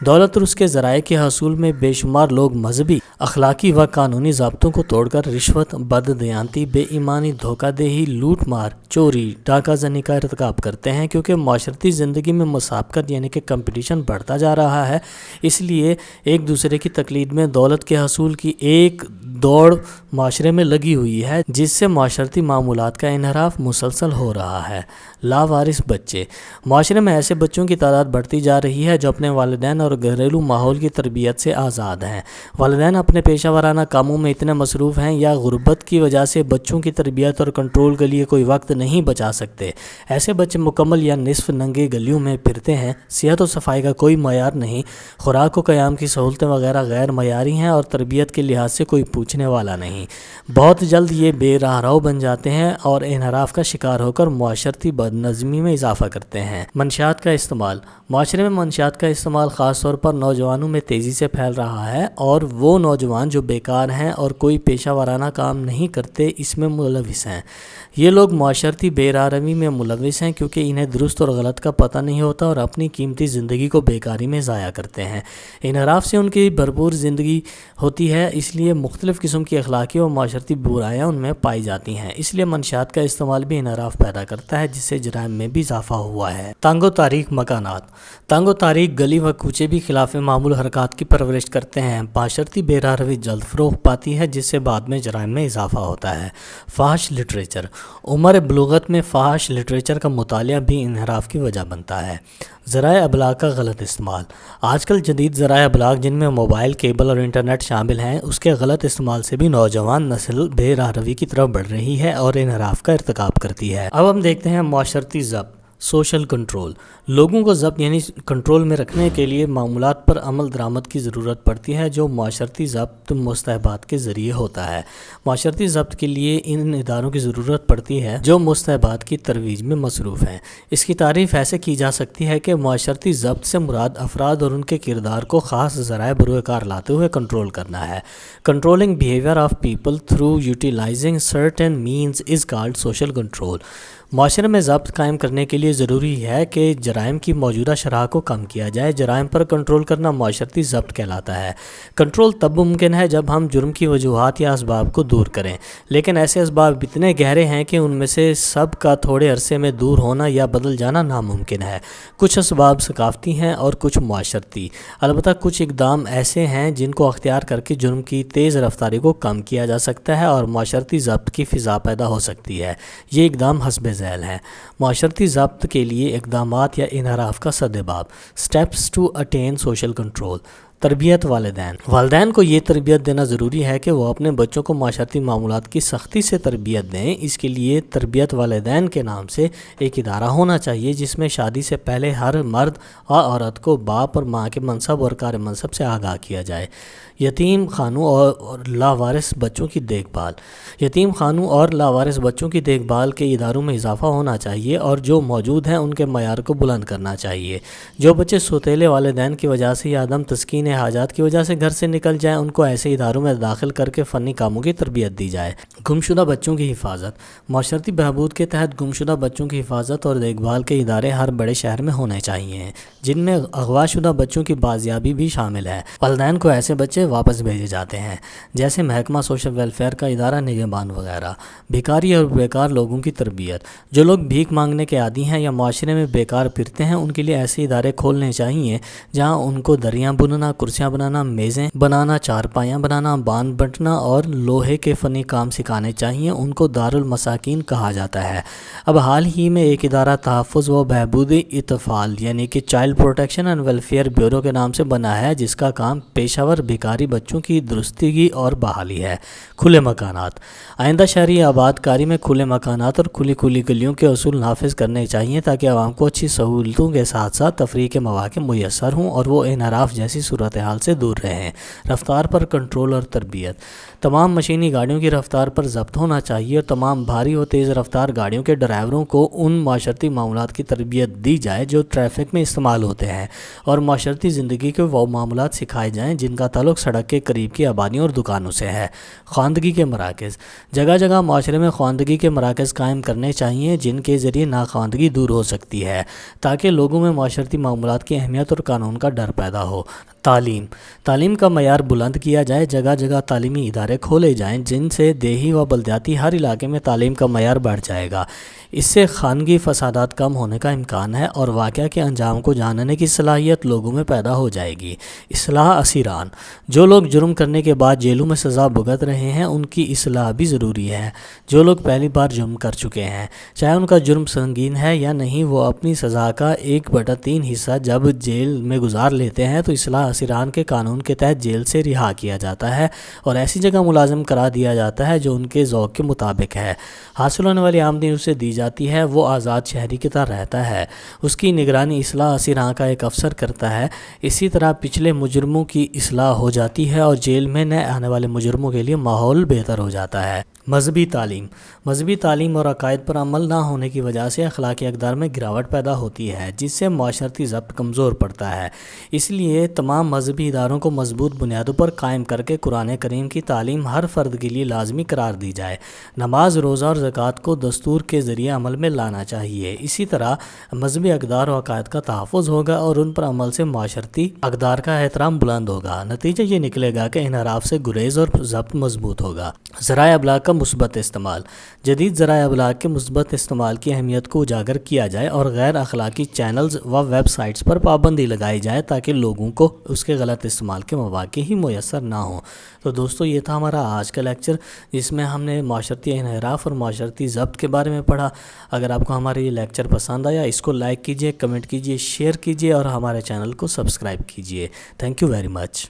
دولت اور اس کے ذرائع کے حصول میں بے شمار لوگ مذہبی، اخلاقی و قانونی ضابطوں کو توڑ کر رشوت، بددیانتی، بے ایمانی، دھوکہ دہی، لوٹ مار، چوری، ڈاکہ زنی کا ارتکاب کرتے ہیں۔ کیونکہ معاشرتی زندگی میں مسابقت یعنی کہ کمپٹیشن بڑھتا جا رہا ہے، اس لیے ایک دوسرے کی تقلید میں دولت کے حصول کی ایک دوڑ معاشرے میں لگی ہوئی ہے، جس سے معاشرتی معمولات کا انحراف مسلسل ہو رہا ہے۔ لاوارث بچے، معاشرے میں ایسے بچوں کی تعداد بڑھتی جا رہی ہے جو اپنے والدین اور گھریلو ماحول کی تربیت سے آزاد ہیں۔ والدین اپنے پیشہ ورانہ کاموں میں اتنے مصروف ہیں یا غربت کی وجہ سے بچوں کی تربیت اور کنٹرول کے لیے کوئی وقت نہیں بچا سکتے۔ ایسے بچے مکمل یا نصف ننگے گلیوں میں پھرتے ہیں، صحت و صفائی کا کوئی معیار نہیں، خوراک و قیام کی سہولتیں وغیرہ غیر معیاری ہیں اور تربیت کے لحاظ سے کوئی پوچھنے والا نہیں۔ بہت جلد یہ بے راہ رو بن جاتے ہیں اور انحراف کا شکار ہو کر معاشرتی بد نظمی میں اضافہ کرتے ہیں۔ منشیات کا استعمال، معاشرے میں منشیات کا استعمال خاص طور پر نوجوانوں میں تیزی سے پھیل رہا ہے، اور وہ نوجوان جو بیکار ہیں اور کوئی پیشہ ورانہ کام نہیں کرتے اس میں ملوث ہیں۔ یہ لوگ معاشرتی بے راہ روی میں ملوث ہیں کیونکہ انہیں درست اور غلط کا پتہ نہیں ہوتا اور اپنی قیمتی زندگی کو بیکاری میں ضائع کرتے ہیں۔ انحراف سے ان کی بھرپور زندگی ہوتی ہے، اس لیے مختلف قسم کی اخلاقی اور معاشرتی برائیاں ان میں پائی جاتی ہیں۔ اس لیے منشیات کا استعمال بھی انحراف پیدا کرتا ہے، جس سے جرائم میں بھی اضافہ ہوا ہے۔ تنگ و تاریک مکانات، تنگ و تاریک گلی و کوچے بھی خلاف معمول حرکات کی پرورش کرتے ہیں۔ معاشرتی بے راہ روی جلد فروغ پاتی ہے، جس سے بعد میں جرائم میں اضافہ ہوتا ہے۔ فحش لٹریچر، عمر بلوغت میں فحش لٹریچر کا مطالعہ بھی انحراف کی وجہ بنتا ہے۔ ذرائع ابلاغ کا غلط استعمال، آج کل جدید ذرائع ابلاغ جن میں موبائل، کیبل اور انٹرنیٹ شامل ہیں، اس کے غلط استعمال سے بھی نوجوان نسل بے راہ روی کی طرف بڑھ رہی ہے اور انحراف کا ارتکاب کرتی ہے۔ اب ہم دیکھتے ہیں معاشرتی ضبط، سوشل کنٹرول۔ لوگوں کو ضبط یعنی کنٹرول میں رکھنے کے لیے معمولات پر عمل درآمد کی ضرورت پڑتی ہے، جو معاشرتی ضبط مستحبات کے ذریعے ہوتا ہے۔ معاشرتی ضبط کے لیے ان اداروں کی ضرورت پڑتی ہے جو مستحبات کی ترویج میں مصروف ہیں۔ اس کی تعریف ایسے کی جا سکتی ہے کہ معاشرتی ضبط سے مراد افراد اور ان کے کردار کو خاص ذرائع بروئے کار لاتے ہوئے کنٹرول کرنا ہے۔ Controlling behaviour of people through utilising certain means is called social control. معاشرے میں ضبط قائم کرنے کے لیے ضروری ہے کہ جرائم کی موجودہ شرح کو کم کیا جائے۔ جرائم پر کنٹرول کرنا معاشرتی ضبط کہلاتا ہے۔ کنٹرول تب ممکن ہے جب ہم جرم کی وجوہات یا اسباب کو دور کریں، لیکن ایسے اسباب اتنے گہرے ہیں کہ ان میں سے سب کا تھوڑے عرصے میں دور ہونا یا بدل جانا ناممکن ہے۔ کچھ اسباب ثقافتی ہیں اور کچھ معاشرتی۔ البتہ کچھ اقدام ایسے ہیں جن کو اختیار کر کے جرم کی تیز رفتاری کو کم کیا جا سکتا ہے اور معاشرتی ضبط کی فضا پیدا ہو سکتی ہے۔ یہ اقدام حسب ذیل ہیں۔ معاشرتی ضبط کے لیے اقدامات یا انحراف کا سدباب، steps to attain social control. تربیت، والدین کو یہ تربیت دینا ضروری ہے کہ وہ اپنے بچوں کو معاشرتی معمولات کی سختی سے تربیت دیں۔ اس کے لیے تربیت والدین کے نام سے ایک ادارہ ہونا چاہیے جس میں شادی سے پہلے ہر مرد اور عورت کو باپ اور ماں کے منصب اور کار منصب سے آگاہ کیا جائے۔ یتیم خانوں اور لاوارث بچوں کی دیکھ بھال، یتیم خانوں اور لاوارث بچوں کی دیکھ بھال کے اداروں میں اضافہ ہونا چاہیے اور جو موجود ہیں ان کے معیار کو بلند کرنا چاہیے۔ جو بچے سوتیلے والدین کی وجہ سے یا عدم تسکین حاجات کی وجہ سے گھر سے نکل جائیں، ان کو ایسے اداروں میں داخل کر کے فنی کاموں کی تربیت دی جائے۔ گمشدہ بچوں کی حفاظت، معاشرتی بہبود کے تحت گمشدہ بچوں کی حفاظت اور دیکھ بھال کے ادارے ہر بڑے شہر میں ہونے چاہیے، جن میں اغوا شدہ بچوں کی بازیابی بھی شامل ہے۔ والدین کو ایسے بچے واپس بھیجے جاتے ہیں، جیسے محکمہ سوشل ویلفیئر کا ادارہ نگہبان وغیرہ۔ بھکاری اور بیکار لوگوں کی تربیت، جو لوگ بھیک مانگنے کے عادی ہیں یا معاشرے میں بیکار پھرتے ہیں، ان کے لیے ایسے ادارے کھولنے چاہیے جہاں ان کو دریاں بننا، کرسیاں بنانا، میزیں بنانا، چارپائیاں بنانا، باندھ بٹنا اور لوہے کے فنی کام سکھانے چاہیے۔ ان کو دارالمساکین کہا جاتا ہے۔ اب حال ہی میں ایک ادارہ تحفظ و بہبود اطفال یعنی کہ child protection and welfare bureau کے نام سے بنا ہے، جس کا کام پیشہ ور بھکاری بچوں کی درستگی اور بحالی ہے۔ کھلے مکانات، آئندہ شہری آباد کاری میں کھلے مکانات اور کھلی گلیوں کے اصول نافذ کرنے چاہیے تاکہ عوام کو اچھی سہولتوں کے ساتھ ساتھ تفریح کے مواقع میسر ہوں اور وہ انحراف جیسی صورت صورتحال سے دور رہیں۔ رفتار پر کنٹرول اور تربیت۔ تمام مشینی گاڑیوں کی رفتار پر ضبط ہونا چاہیے اور تمام بھاری و تیز رفتار گاڑیوں کے ڈرائیوروں کو ان معاشرتی معاملات کی تربیت دی جائے جو ٹریفک میں استعمال ہوتے ہیں، اور معاشرتی زندگی کے وہ معاملات سکھائے جائیں جن کا تعلق سڑک کے قریب کی آبادیوں اور دکانوں سے ہے۔ خواندگی کے مراکز۔ جگہ جگہ معاشرے میں خواندگی کے مراکز قائم کرنے چاہیے جن کے ذریعے ناخواندگی دور ہو سکتی ہے، تاکہ لوگوں میں معاشرتی معاملات کی اہمیت اور قانون کا ڈر پیدا ہو۔ تعلیم کا معیار بلند کیا جائے۔ جگہ جگہ تعلیمی ادارے کھولے جائیں جن سے دیہی و بلدیاتی ہر علاقے میں تعلیم کا معیار بڑھ جائے گا۔ اس سے خانگی فسادات کم ہونے کا امکان ہے اور واقعہ کے انجام کو جاننے کی صلاحیت لوگوں میں پیدا ہو جائے گی۔ اصلاح اسیران۔ جو لوگ جرم کرنے کے بعد جیلوں میں سزا بھگت رہے ہیں ان کی اصلاح بھی ضروری ہے۔ جو لوگ پہلی بار جرم کر چکے ہیں، چاہے ان کا جرم سنگین ہے یا نہیں، وہ اپنی سزا کا 1/3 حصہ جب جیل میں گزار لیتے ہیں تو اصلاح اسیران کے قانون کے تحت جیل سے رہا کیا جاتا ہے اور ایسی جگہ ملازم کرا دیا جاتا ہے جو ان کے ذوق کے مطابق ہے۔ حاصل ہونے والی آمدنی اسے دی جاتی ہے، وہ آزاد شہری کی طرح رہتا ہے۔ اس کی نگرانی اصلاح اسیران کا ایک افسر کرتا ہے۔ اسی طرح پچھلے مجرموں کی اصلاح ہو جاتی ہے اور جیل میں نئے آنے والے مجرموں کے لیے ماحول بہتر ہو جاتا ہے۔ مذہبی تعلیم اور عقائد پر عمل نہ ہونے کی وجہ سے اخلاقی اقدار میں گراوٹ پیدا ہوتی ہے، جس سے معاشرتی ضبط کمزور پڑتا ہے۔ اس لیے تمام مذہبی اداروں کو مضبوط بنیادوں پر قائم کر کے قرآن کریم کی تعلیم ہر فرد کے لیے لازمی قرار دی جائے۔ نماز، روزہ اور زکوٰۃ کو دستور کے ذریعے عمل میں لانا چاہیے۔ اسی طرح مذہبی اقدار و عقائد کا تحفظ ہوگا اور ان پر عمل سے معاشرتی اقدار کا احترام بلند ہوگا۔ نتیجہ یہ نکلے گا کہ انحراف سے گریز اور ضبط مضبوط ہوگا۔ ذرائع ابلاغ کا مثبت استعمال۔ جدید ذرائع ابلاغ کے مثبت استعمال کی اہمیت کو اجاگر کیا جائے اور غیر اخلاقی چینلز و ویب سائٹس پر پابندی لگائی جائے تاکہ لوگوں کو اس کے غلط استعمال کے مواقع ہی میسر نہ ہوں۔ تو دوستو، یہ تھا ہمارا آج کا لیکچر جس میں ہم نے معاشرتی انحراف اور معاشرتی ضبط کے بارے میں پڑھا۔ اگر آپ کو ہمارا یہ لیکچر پسند آیا، اس کو لائک کیجئے، کمنٹ کیجئے، شیئر کیجئے اور ہمارے چینل کو سبسکرائب کیجئے۔ Thank you very much.